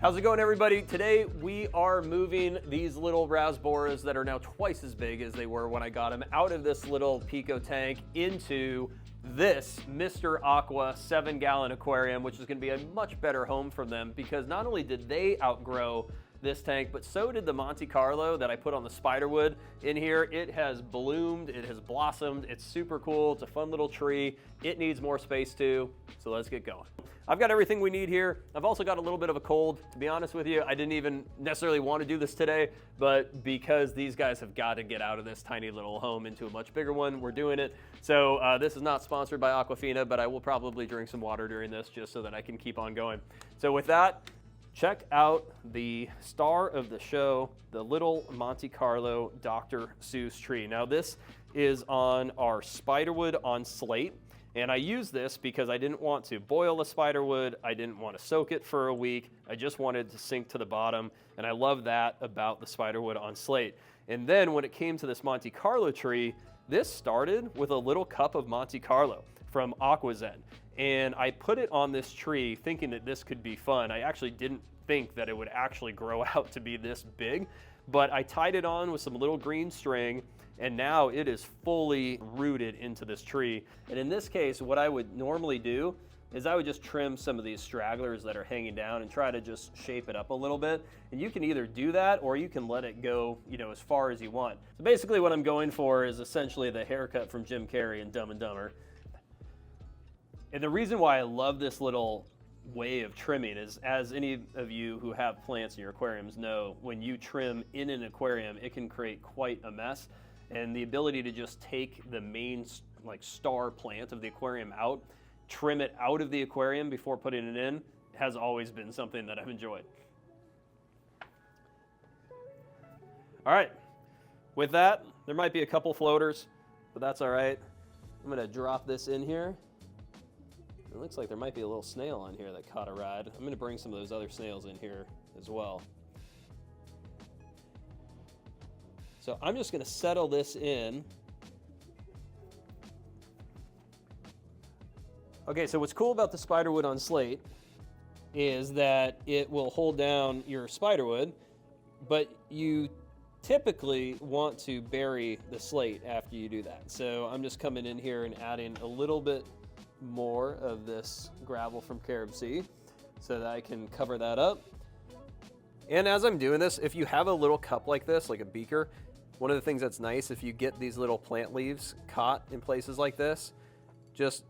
How's it going, everybody? Today we are moving these little rasboras that are now twice as big as they were when I got them out of this little Pico tank into this Mr. Aqua 7-gallon aquarium, which is going to be a much better home for them because not only did they outgrow this tank, but so did the Monte Carlo that I put on the spiderwood in here. It has bloomed, it has blossomed, it's super cool, it's a fun little tree. It needs more space too, so let's get going. I've got everything we need here. I've also got a little bit of a cold, to be honest with you. I didn't even necessarily want to do this today, but because these guys have got to get out of this tiny little home into a much bigger one, we're doing it. So this is not sponsored by Aquafina, but I will probably drink some water during this just so that I can keep on going. So with that, check out the star of the show, the little Monte Carlo Dr. Seuss tree. Now this is on our spiderwood on slate. And I use this because I didn't want to boil the spiderwood. I didn't want to soak it for a week. I just wanted to sink to the bottom. And I love that about the spiderwood on slate. And then when it came to this Monte Carlo tree, this started with a little cup of Monte Carlo from AquaZen. And I put it on this tree thinking that this could be fun. I actually didn't think that it would actually grow out to be this big, but I tied it on with some little green string, and now it is fully rooted into this tree. And in this case, what I would normally do is I would just trim some of these stragglers that are hanging down and try to just shape it up a little bit. And you can either do that or you can let it go, as far as you want. So basically what I'm going for is essentially the haircut from Jim Carrey in Dumb and Dumber. And the reason why I love this little way of trimming is, as any of you who have plants in your aquariums know, when you trim in an aquarium, it can create quite a mess. And the ability to just take the main star plant of the aquarium out, trim it out of the aquarium before putting it in, has always been something that I've enjoyed. All right, with that, there might be a couple floaters, but that's all right. I'm gonna drop this in here. It looks like there might be a little snail on here that caught a ride. I'm gonna bring some of those other snails in here as well. So I'm just gonna settle this in. Okay, so what's cool about the spiderwood on slate is that it will hold down your spiderwood, but you typically want to bury the slate after you do that. So I'm just coming in here and adding a little bit more of this gravel from Carib Sea so that I can cover that up. And as I'm doing this, if you have a little cup like this, like a beaker, one of the things that's nice, if you get these little plant leaves caught in places like this, just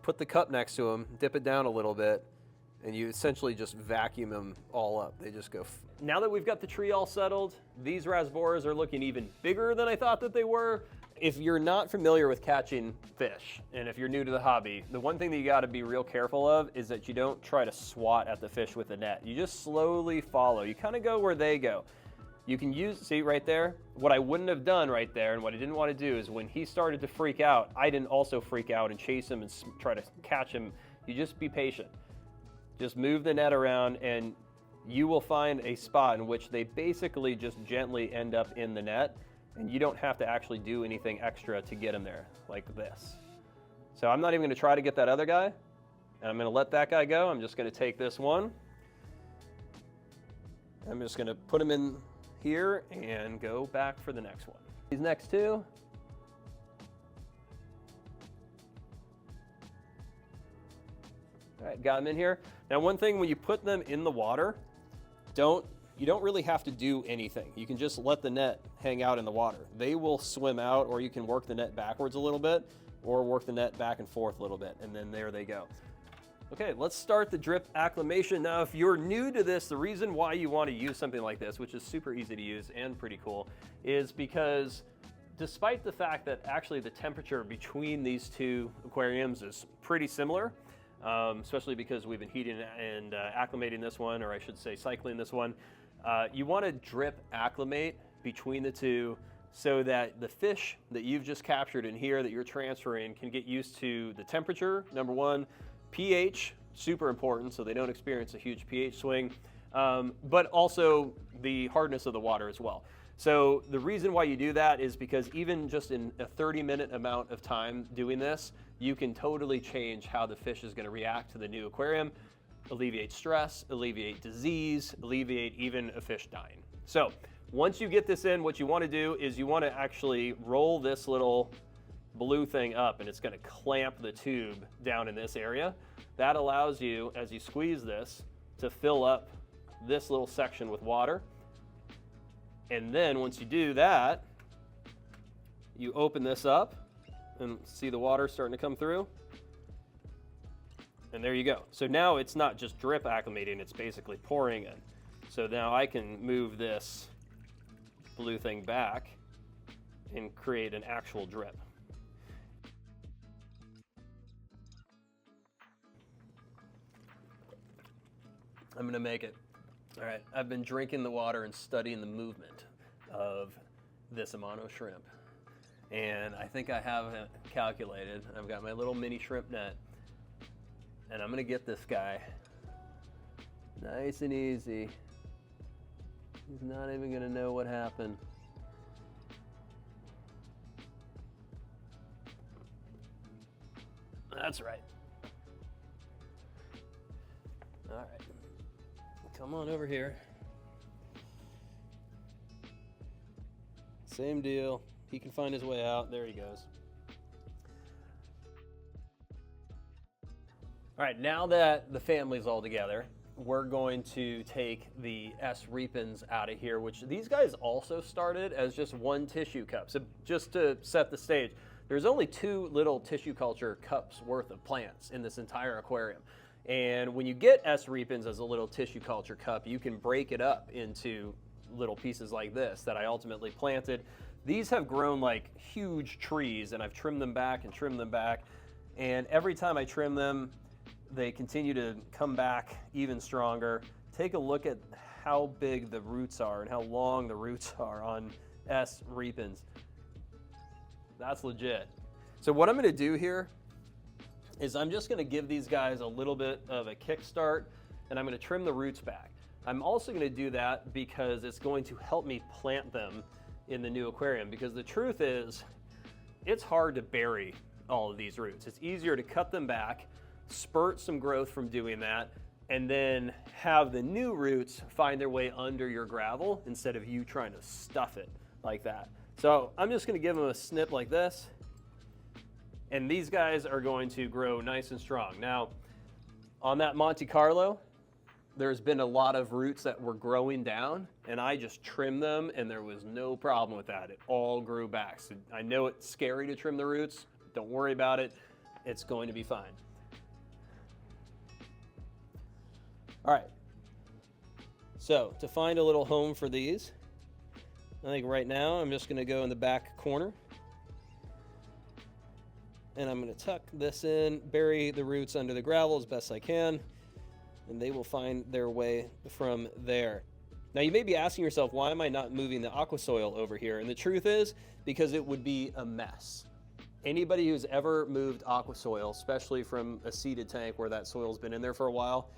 put the cup next to them, dip it down a little bit, and you essentially just vacuum them all up. They just go. Now that we've got the tree all settled, these rasboras are looking even bigger than I thought that they were. If you're not familiar with catching fish, and if you're new to the hobby, the one thing that you gotta be real careful of is that you don't try to swat at the fish with the net. You just slowly follow. You kind of go where they go. You can use, see right there? What I wouldn't have done right there, and what I didn't want to do is when he started to freak out, I didn't also freak out and chase him and try to catch him. You just be patient. Just move the net around and you will find a spot in which they basically just gently end up in the net, and you don't have to actually do anything extra to get them there, like this. So I'm not even gonna try to get that other guy, and I'm gonna let that guy go. I'm just gonna take this one. I'm just gonna put him in here and go back for the next one. These next two. All right, got them in here. Now one thing, when you put them in the water, you don't really have to do anything. You can just let the net hang out in the water. They will swim out, or you can work the net backwards a little bit or work the net back and forth a little bit, and then there they go. Okay, let's start the drip acclimation. Now, if you're new to this, the reason why you want to use something like this, which is super easy to use and pretty cool, is because despite the fact that actually the temperature between these two aquariums is pretty similar, especially because we've been heating and acclimating this one, or I should say cycling this one, you want to drip acclimate between the two so that the fish that you've just captured in here that you're transferring can get used to the temperature, number one, pH, super important, so they don't experience a huge pH swing, but also the hardness of the water as well. So the reason why you do that is because even just in a 30-minute amount of time doing this, you can totally change how the fish is going to react to the new aquarium. alleviate stress, alleviate disease, alleviate even a fish dying. So once you get this in, what you want to do is you want to actually roll this little blue thing up, and it's going to clamp the tube down in this area. That allows you, as you squeeze this, to fill up this little section with water. And then once you do that, you open this up and see the water starting to come through. And there you go. So now it's not just drip acclimating, it's basically pouring in. So now I can move this blue thing back and create an actual drip. I'm gonna make it. All right, I've been drinking the water and studying the movement of this amano shrimp. And I think I have it calculated. I've got my little mini shrimp net. And I'm gonna get this guy nice and easy. He's not even gonna know what happened. That's right. All right, come on over here. Same deal. He can find his way out. There he goes. All right, now that the family's all together, we're going to take the S. repens out of here, which these guys also started as just one tissue cup. So just to set the stage, there's only 2 little tissue culture cups worth of plants in this entire aquarium. And when you get S. repens as a little tissue culture cup, you can break it up into little pieces like this that I ultimately planted. These have grown like huge trees, and I've trimmed them back and trimmed them back. And every time I trim them, they continue to come back even stronger. Take a look at how big the roots are and how long the roots are on S. repens. That's legit. So what I'm gonna do here is I'm just gonna give these guys a little bit of a kickstart, and I'm gonna trim the roots back. I'm also gonna do that because it's going to help me plant them in the new aquarium, because the truth is, it's hard to bury all of these roots. It's easier to cut them back, spurt some growth from doing that, and then have the new roots find their way under your gravel instead of you trying to stuff it like that. So I'm just gonna give them a snip like this, and these guys are going to grow nice and strong. Now, on that Monte Carlo, there's been a lot of roots that were growing down, and I just trimmed them, and there was no problem with that. It all grew back. So I know it's scary to trim the roots. Don't worry about it. It's going to be fine. All right. So to find a little home for these, I think right now I'm just going to go in the back corner, and I'm going to tuck this in, bury the roots under the gravel as best I can, and they will find their way from there. Now you may be asking yourself, why am I not moving the aqua soil over here? And the truth is, because it would be a mess. Anybody who's ever moved aqua soil, especially from a seeded tank where that soil's been in there for a while,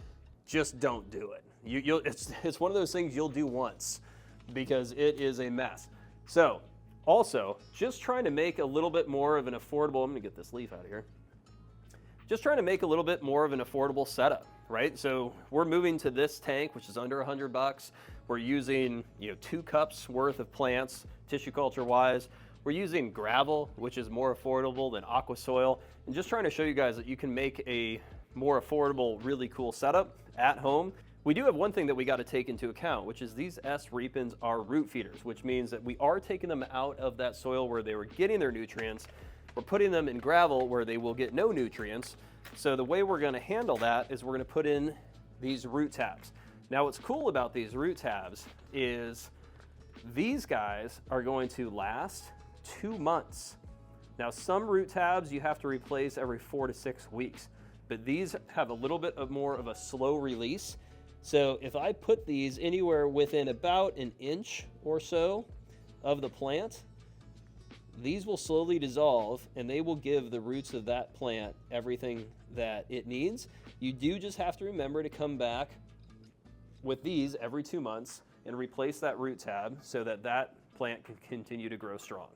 just don't do it. It's one of those things you'll do once, because it is a mess. So also, just trying to make a little bit more of an affordable, I'm gonna get this leaf out of here. Just trying to make a little bit more of an affordable setup, right? So we're moving to this tank, which is under $100. We're using 2 cups worth of plants, tissue culture wise. We're using gravel, which is more affordable than aqua soil. And just trying to show you guys that you can make a more affordable, really cool setup at home. We do have one thing that we got to take into account, which is these S. repens are root feeders, which means that we are taking them out of that soil where they were getting their nutrients. We're putting them in gravel where they will get no nutrients. So the way we're going to handle that is we're going to put in these root tabs. Now what's cool about these root tabs is these guys are going to last 2 months. Now some root tabs you have to replace every 4 to 6 weeks, but these have a little bit more of a slow release. So if I put these anywhere within about an inch or so of the plant, these will slowly dissolve, and they will give the roots of that plant everything that it needs. You do just have to remember to come back with these every 2 months and replace that root tab so that that plant can continue to grow strong.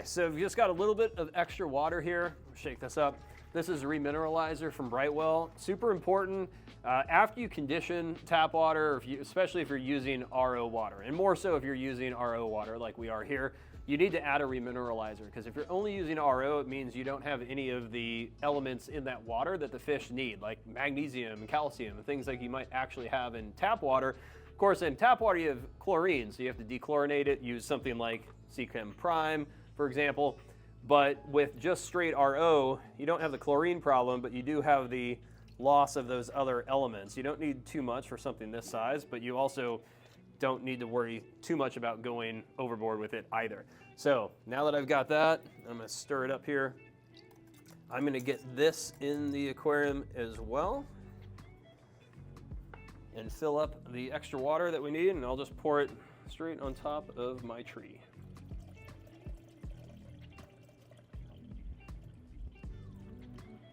so we've just got a little bit of extra water here. Shake this up. This is a remineralizer from Brightwell. Super important after you condition tap water, especially if you're using RO water, and more so if you're using RO water like we are here, you need to add a remineralizer, because if you're only using RO, it means you don't have any of the elements in that water that the fish need, like magnesium and calcium and things like you might actually have in tap water. Of course, in tap water you have chlorine, so you have to dechlorinate it, use something like Chem Prime, for example. But with just straight RO, you don't have the chlorine problem, but you do have the loss of those other elements. You don't need too much for something this size, but you also don't need to worry too much about going overboard with it either. So now that I've got that, I'm gonna stir it up here. I'm gonna get this in the aquarium as well and fill up the extra water that we need, and I'll just pour it straight on top of my tree.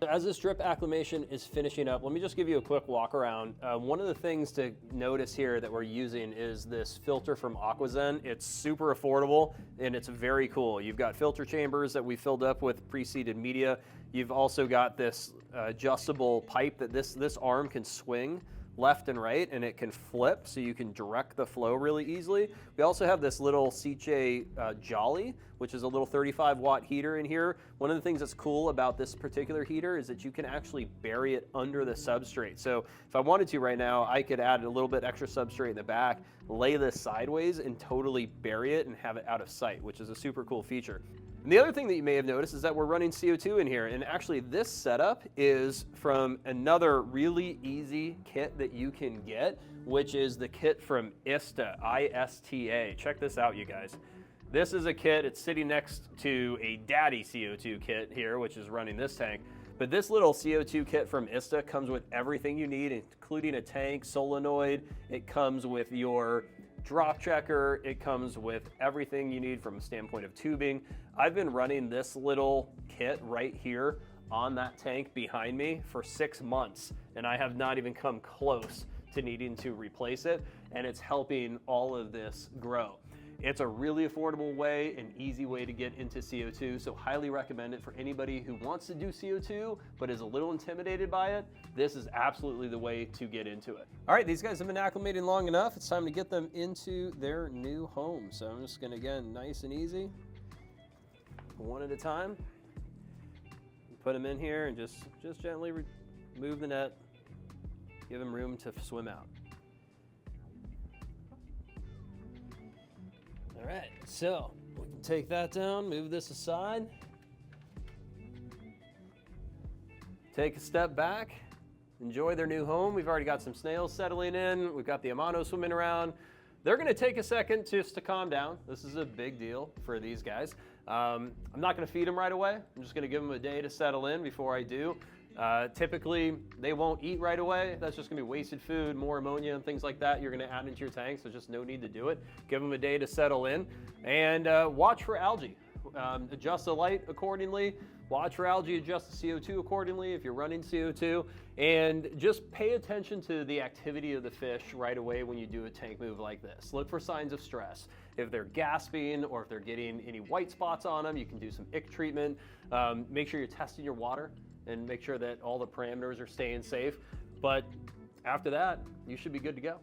As this drip acclimation is finishing up, let me just give you a quick walk around. One of the things to notice here that we're using is this filter from AquaZen. It's super affordable and it's very cool. You've got filter chambers that we filled up with pre-seeded media. You've also got this adjustable pipe that this arm can swing left and right, and it can flip, so you can direct the flow really easily. We also have this little Siche Jolly, which is a little 35-watt heater in here. One of the things that's cool about this particular heater is that you can actually bury it under the substrate. So if I wanted to right now, I could add a little bit extra substrate in the back, lay this sideways, and totally bury it and have it out of sight, which is a super cool feature. And the other thing that you may have noticed is that we're running CO2 in here, and actually this setup is from another really easy kit that you can get, which is the kit from ISTA, I-S-T-A. Check this out, you guys. This is a kit, it's sitting next to a daddy CO2 kit here, which is running this tank. But this little CO2 kit from ISTA comes with everything you need, including a tank, solenoid. It comes with your drop checker. It comes with everything you need from a standpoint of tubing. I've been running this little kit right here on that tank behind me for 6 months, and I have not even come close to needing to replace it, and it's helping all of this grow. It's a really affordable way, an easy way to get into CO2, so highly recommend it for anybody who wants to do CO2 but is a little intimidated by it. This is absolutely the way to get into it. All right, these guys have been acclimating long enough. It's time to get them into their new home. So I'm just gonna, again, nice and easy, one at a time. Put them in here and just gently remove the net, give them room to swim out. All right, so we can take that down, move this aside. Take a step back, enjoy their new home. We've already got some snails settling in. We've got the amano swimming around. They're gonna take a second just to calm down. This is a big deal for these guys. I'm not gonna feed them right away. I'm just gonna give them a day to settle in before I do. Typically, they won't eat right away. That's just gonna be wasted food, more ammonia and things like that you're gonna add into your tank, so just no need to do it. Give them a day to settle in, and watch for algae. Adjust the light accordingly, watch for algae, adjust the CO2 accordingly if you're running CO2, and just pay attention to the activity of the fish right away when you do a tank move like this. Look for signs of stress. If they're gasping or if they're getting any white spots on them, you can do some ick treatment. Make sure you're testing your water and make sure that all the parameters are staying safe. But after that, you should be good to go.